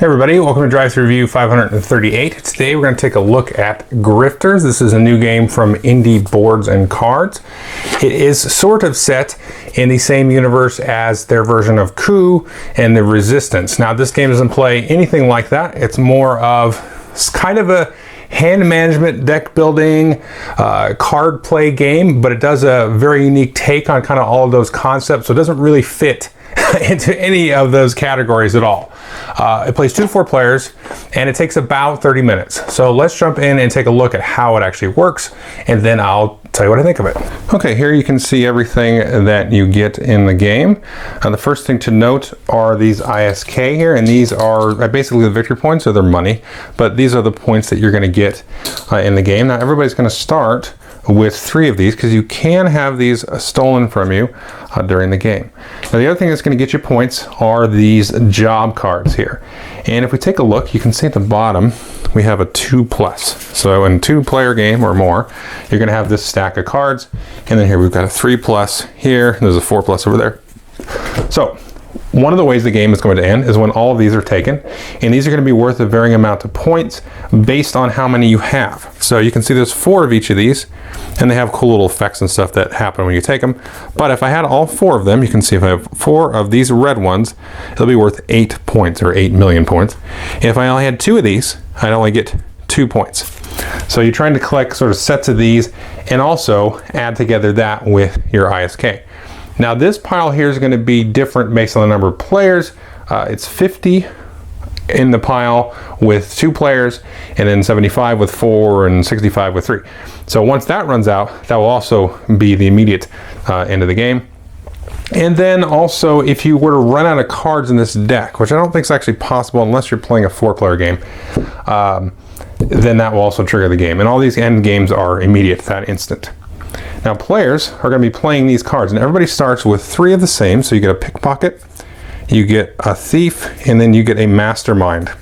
everybody, welcome to Drive Thru Review 538. Today we're going to take a look at Grifters. This is a new game from Indie Boards and Cards. It is sort of set in the same universe as their version of Coup and the Resistance. Now this game doesn't play anything like that. It's more of kind of a hand management, deck building, card play game, but it does a very unique take on kind of all of those concepts, so it doesn't really fit into any of those categories at all. It plays 2 to 4 players and it takes about 30 minutes. So let's jump in and take a look at how it actually works, and then I'll tell you what I think of it. Okay, here you can see everything that you get in the game. The first thing to note are these ISK here, and these are basically the victory points, so they're money, but these are the points that you're going to get in the game. Now everybody's going to start with 3 of these because you can have these stolen from you during the game. Now the other thing that's going to get you points are these job cards here, and if we take a look, you can see at the bottom we have a 2+. So in a 2-player game or more, you're going to have this stack of cards, and then here we've got a 3+ here, and there's a 4+ over there. So one of the ways the game is going to end is when all of these are taken, and these are going to be worth a varying amount of points based on how many you have. So you can see there's 4 of each of these, and they have cool little effects and stuff that happen when you take them. But if I had all 4 of them, you can see if I have 4 of these red ones, it'll be worth 8 points, or 8 million points. If I only had 2 of these, I'd only get 2 points. So you're trying to collect sort of sets of these and also add together that with your ISK. Now this pile here is going to be different based on the number of players. It's 50 in the pile with 2 players, and then 75 with 4 and 65 with 3. So once that runs out, that will also be the immediate end of the game. And then also, if you were to run out of cards in this deck, which I don't think is actually possible unless you're playing a 4-player game, then that will also trigger the game. And all these end games are immediate, that instant. Now players are going to be playing these cards, and everybody starts with 3 of the same. So you get a pickpocket, you get a thief, and then you get a mastermind.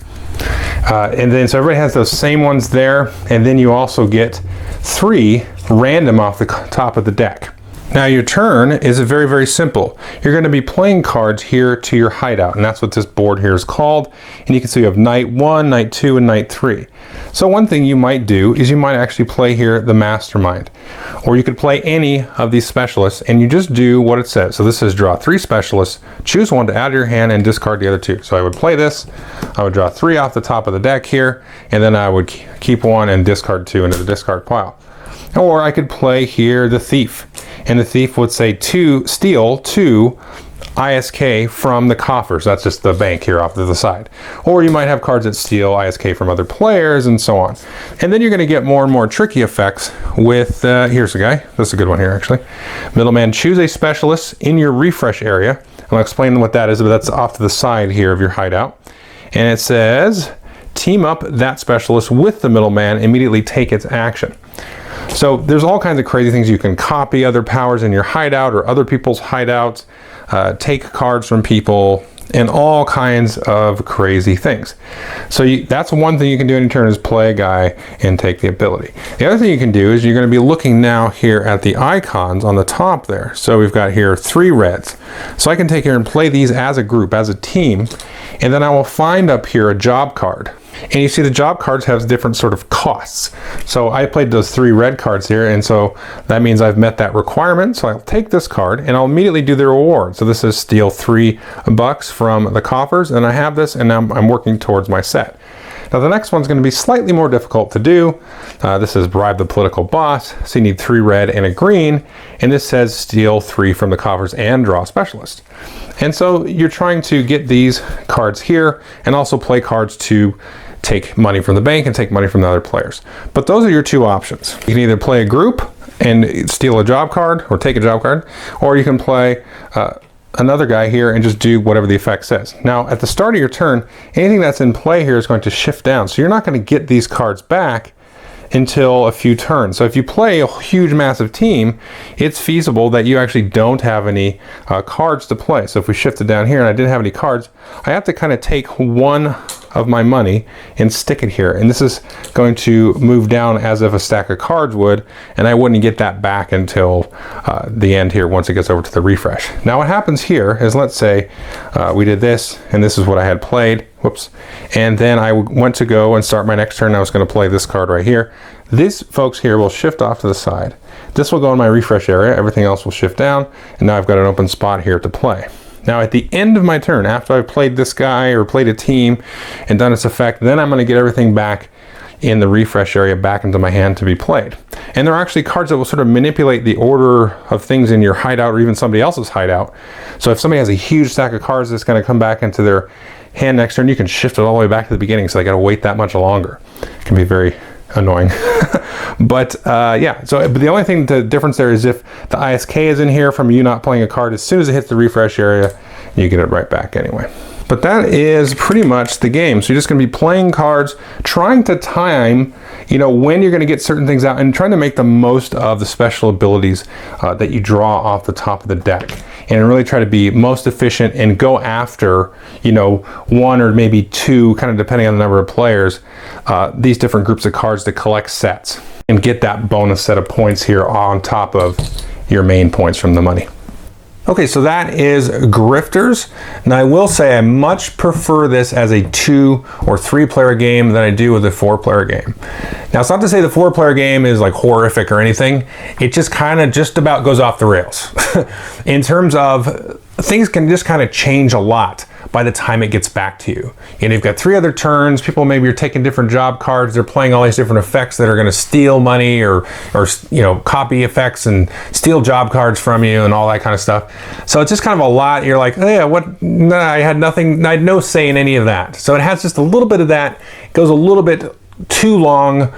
And then so everybody has those same ones there, and then you also get 3 random off the top of the deck. Now your turn is very, very simple. You're going to be playing cards here to your hideout, and that's what this board here is called. And you can see you have night 1, night 2, and night 3. So one thing you might do is you might actually play here the mastermind, or you could play any of these specialists, and you just do what it says. So this says draw 3 specialists, choose one to add to your hand, and discard the other 2. So I would play this, I would draw 3 off the top of the deck here, and then I would keep 1 and discard 2 into the discard pile. Or I could play here the thief, and the thief would say steal 2 ISK from the coffers. That's just the bank here off to the side. Or you might have cards that steal ISK from other players, and so on. And then you're going to get more and more tricky effects with, here's a guy, this is a good one here actually. Middleman, choose a specialist in your refresh area. I'll explain what that is, but that's off to the side here of your hideout. And it says, team up that specialist with the middleman, immediately take its action. So there's all kinds of crazy things. You can copy other powers in your hideout or other people's hideouts, take cards from people, and all kinds of crazy things. So that's one thing you can do in your turn, is play a guy and take the ability. The other thing you can do is you're going to be looking now here at the icons on the top there. So we've got here 3 reds. So I can take here and play these as a group, as a team, and then I will find up here a job card. And you see the job cards have different sort of costs. So I played those 3 red cards here, and so that means I've met that requirement. So I'll take this card and I'll immediately do the reward. So this is steal $3 from the coffers, and I have this, and now I'm working towards my set. Now the next one's going to be slightly more difficult to do. This is bribe the political boss. So you need 3 red and a green, and this says steal 3 from the coffers and draw a specialist. And so you're trying to get these cards here and also play cards to take money from the bank and take money from the other players. But those are your 2 options. You can either play a group and steal a job card, or take a job card, or you can play another guy here and just do whatever the effect says. Now at the start of your turn, anything that's in play here is going to shift down, so you're not going to get these cards back until a few turns. So if you play a huge massive team, it's feasible that you actually don't have any cards to play. So if we shifted down here and I didn't have any cards, I have to kind of take 1 of my money and stick it here. And this is going to move down as if a stack of cards would, and I wouldn't get that back until the end here once it gets over to the refresh. Now what happens here is, let's say we did this, and this is what I had played. Whoops. And then I went to go and start my next turn. I was going to play this card right here. These folks here will shift off to the side. This will go in my refresh area. Everything else will shift down. And now I've got an open spot here to play. Now at the end of my turn, after I've played this guy or played a team and done its effect, then I'm going to get everything back in the refresh area back into my hand to be played. And there are actually cards that will sort of manipulate the order of things in your hideout or even somebody else's hideout. So if somebody has a huge stack of cards that's going to come back into their hand next turn, you can shift it all the way back to the beginning, so they got to wait that much longer. It can be very annoying. But yeah, but the only thing, the difference there is if the ISK is in here from you not playing a card, as soon as it hits the refresh area, you get it right back anyway. But that is pretty much the game. So you're just going to be playing cards, trying to time, when you're going to get certain things out, and trying to make the most of the special abilities that you draw off the top of the deck. And really try to be most efficient and go after, one or maybe two, kind of depending on the number of players, these different groups of cards to collect sets and get that bonus set of points here on top of your main points from the money. Okay, so that is Grifters. Now I will say I much prefer this as a 2 or 3 player game than I do with a 4 player game. Now it's not to say the 4 player game is like horrific or anything. It just kind of just about goes off the rails. In terms of things can just kind of change a lot by the time it gets back to you. You've got 3 other turns. People maybe are taking different job cards. They're playing all these different effects that are going to steal money or copy effects and steal job cards from you and all that kind of stuff. So it's just kind of a lot. You're like, oh yeah, what? Nah, I had nothing. I had no say in any of that. So it has just a little bit of that. It goes a little bit too long,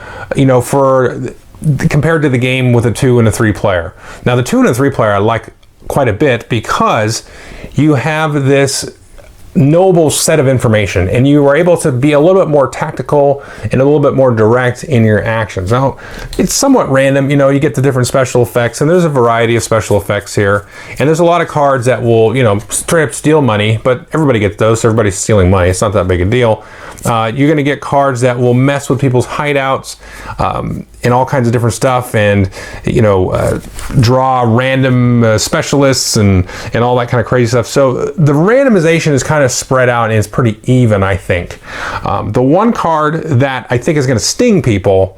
for compared to the game with a 2 and a 3 player. Now the 2 and a 3 player I like quite a bit because you have this noble set of information and you are able to be a little bit more tactical and a little bit more direct in your actions. Now it's somewhat random, you get the different special effects, and there's a variety of special effects here, and there's a lot of cards that will straight up steal money, but everybody gets those, so everybody's stealing money. It's not that big a deal. You're going to get cards that will mess with people's hideouts and all kinds of different stuff, and draw random specialists and all that kind of crazy stuff. So the randomization is kind of spread out and it's pretty even, I think. The one card that I think is going to sting people,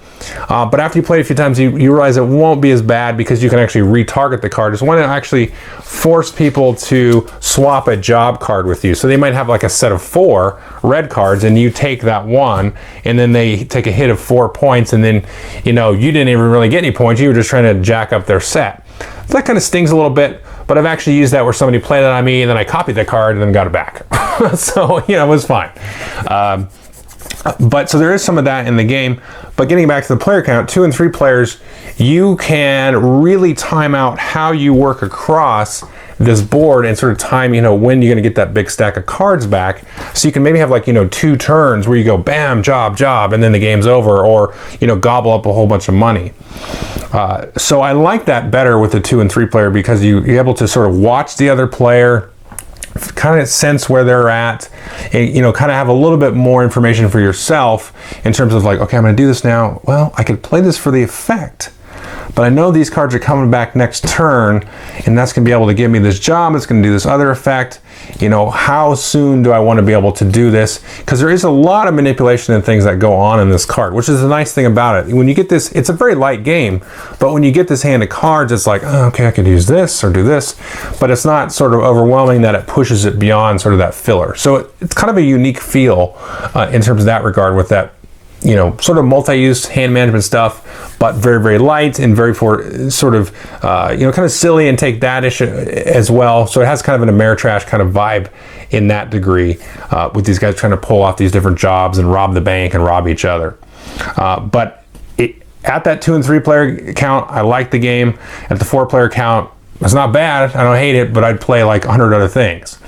but after you play it a few times, you realize it won't be as bad because you can actually retarget the card, is one that actually force people to swap a job card with you. So they might have like a set of 4 red cards and you take that one, and then they take a hit of 4 points, and then you didn't even really get any points. You were just trying to jack up their set. So that kind of stings a little bit, but I've actually used that where somebody played that on me and then I copied the card and then got it back. So, it was fine. But so there is some of that in the game. But getting back to the player count, 2 and 3 players, you can really time out how you work across this board and sort of time, when you're going to get that big stack of cards back. So you can maybe have 2 turns where you go bam, job, and then the game's over, or, gobble up a whole bunch of money. So I like that better with the 2 and 3 player because you're able to sort of watch the other player, kind of sense where they're at, and kind of have a little bit more information for yourself in terms of okay, I'm going to do this now. Well, I could play this for the effect, but I know these cards are coming back next turn, and that's going to be able to give me this job. It's going to do this other effect. How soon do I want to be able to do this? Because there is a lot of manipulation and things that go on in this card, which is the nice thing about it. When you get this, it's a very light game, but when you get this hand of cards, it's like, oh, okay, I could use this or do this, but it's not sort of overwhelming that it pushes it beyond sort of that filler. So it's kind of a unique feel in terms of that regard with that, sort of multi-use hand management stuff, but very, very light and very sort of, kind of silly and take that issue as well. So it has kind of an Ameritrash kind of vibe in that degree, with these guys trying to pull off these different jobs and rob the bank and rob each other. But at that 2 and 3 player count, I like the game. At the 4 player count, it's not bad. I don't hate it, but I'd play 100 other things.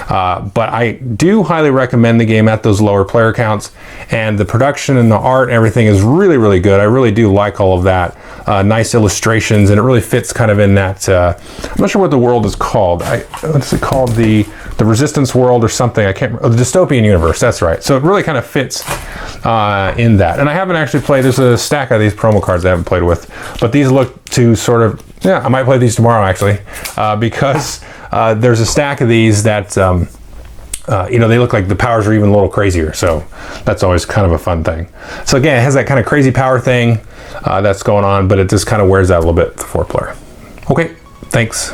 But I do highly recommend the game at those lower player counts, and the production and the art and everything is really, really good. I really do like all of that. nice illustrations, and it really fits kind of in that, I'm not sure what the world is called. What's it called? The Resistance world or something. I can't remember. The dystopian universe, that's right. So it really kind of fits in that. And I haven't actually played, there's a stack of these promo cards I haven't played with, but these look to sort of, yeah, I might play these tomorrow actually, because there's a stack of these that, you know, they look like the powers are even a little crazier. So that's always kind of a fun thing. So again, it has that kind of crazy power thing that's going on, but it just kind of wears out a little bit, the 4-player. Okay, thanks.